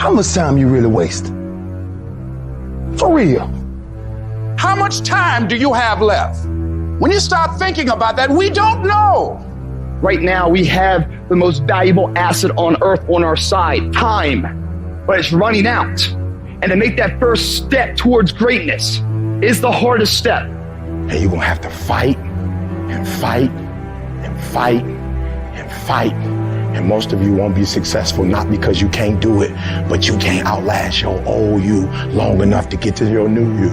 How much time you really waste? For real. How much time do you have left? When you start thinking about that, we don't know. Right now, we have the most valuable asset on earth on our side, time, but it's running out. And to make that first step towards greatness is the hardest step. And you're gonna have to fight and fight and fight and fight. And most of you won't be successful, not because you can't do it, but you can't outlast your old you long enough to get to your new you.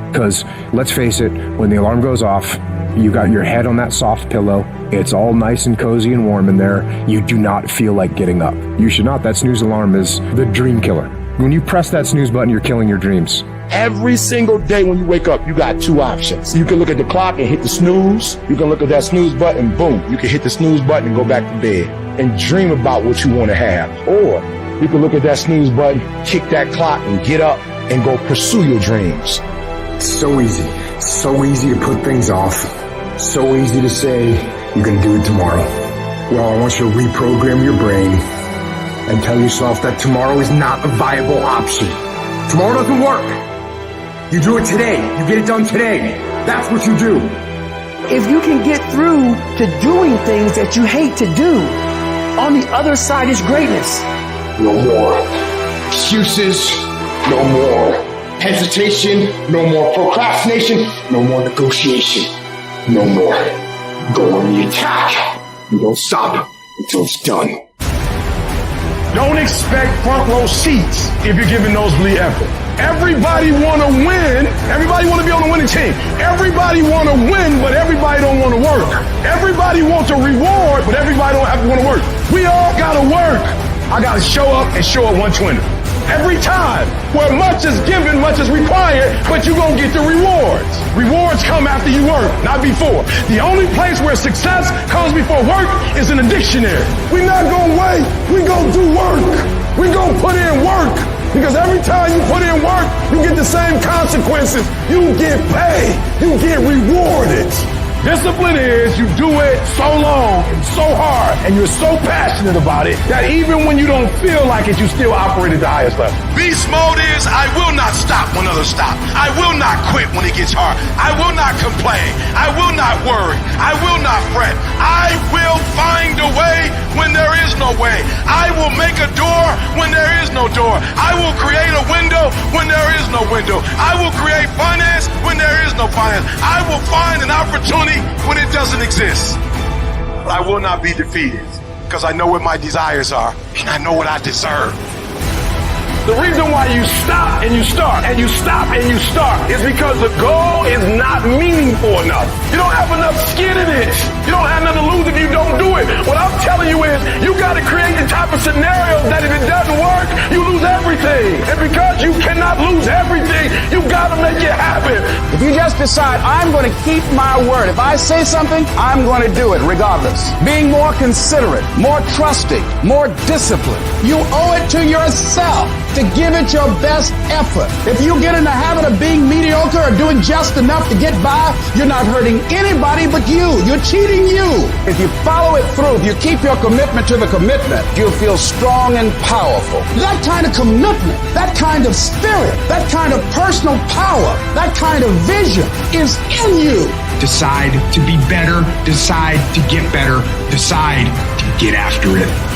Because let's face it, when the alarm goes off, you got your head on that soft pillow. It's all nice and cozy and warm in there. You do not feel like getting up. You should not. That snooze alarm is the dream killer. When you press that snooze button, you're killing your dreams. Every single day when you wake up, you got two options. You can look at the clock and hit the snooze. You can look at that snooze button, boom. You can hit the snooze button and go back to bed and dream about what you want to have. Or you can look at that snooze button, kick that clock and get up and go pursue your dreams. So easy to put things off. So easy to say, you can do it tomorrow. Well, I want you to reprogram your brain and tell yourself that tomorrow is not a viable option. Tomorrow doesn't work. You do it today. You get it done today. That's what you do. If you can get through to doing things that you hate to do, on the other side is greatness. No more excuses. No more hesitation. No more procrastination. No more negotiation. No more. Go on the attack. You don't stop until it's done. Don't expect front row seats if you're giving nosebleed effort. Everybody want to win. Everybody want to be on the winning team. Everybody want to win, but everybody don't want to work. Everybody wants a reward, but everybody don't have to want to work. We all got to work. I got to show up and show up 120. Every time, where much is given, much is required, but you're going to get the rewards. Rewards come after you work, not before. The only place where success comes before work is in the dictionary. We're not going to wait. We're going to do work. We're going to put in work. Because every time you put in work, you get the same consequences. You get paid. You get rewarded. Discipline is you do it so long and so hard and you're so passionate about it that even when you don't feel like it, you still operate at the highest level. Beast mode is I will not stop when others stop. I will not quit when it gets hard. I will not complain. I will not worry. I will not fret. I will find a way when there is no way. I will make a door when there is no door. I will create a window when there is no window. I will create finance when there is no finance. I will find an opportunity when it doesn't exist. But I will not be defeated because I know what my desires are and I know what I deserve. The reason why you stop and you start and you stop and you start is because the goal is not meaningful enough. You don't have enough skin in it. You don't have nothing to lose if you don't do it. What I'm telling you is you got to create the type of scenario that if it doesn't work, you lose everything. And because you cannot lose everything, you got to make it happen. If you just decide, I'm going to keep my word. If I say something, I'm going to do it regardless. Being more considerate, more trusting, more disciplined. You owe it to yourself to give it your best effort. If you get in the habit of being mediocre or doing just enough to get by, you're not hurting anybody but you. You're cheating you. If you follow it through, if you keep your commitment to the commitment, you'll feel strong and powerful. That kind of commitment, that kind of spirit, that kind of personal power, that kind of vision is in you. Decide to be better. Decide to get better. Decide to get after it.